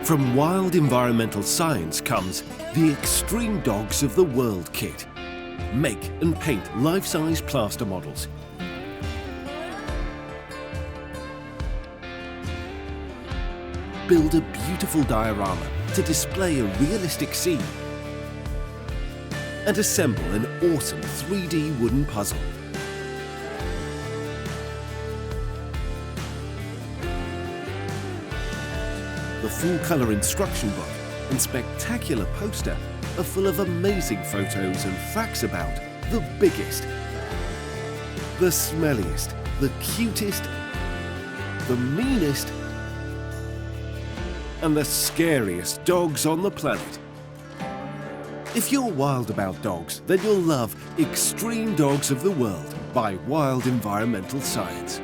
From Wild Environmental Science comes the Extreme Dogs of the World kit. Make and paint life-size plaster models. Build a beautiful diorama to display a realistic scene. And assemble an awesome 3D wooden puzzle. The full-colour instruction book and spectacular poster are full of amazing photos and facts about the biggest, the smelliest, the cutest, the meanest, and the scariest dogs on the planet. If you're wild about dogs, then you'll love Extreme Dogs of the World by Wild Environmental Science.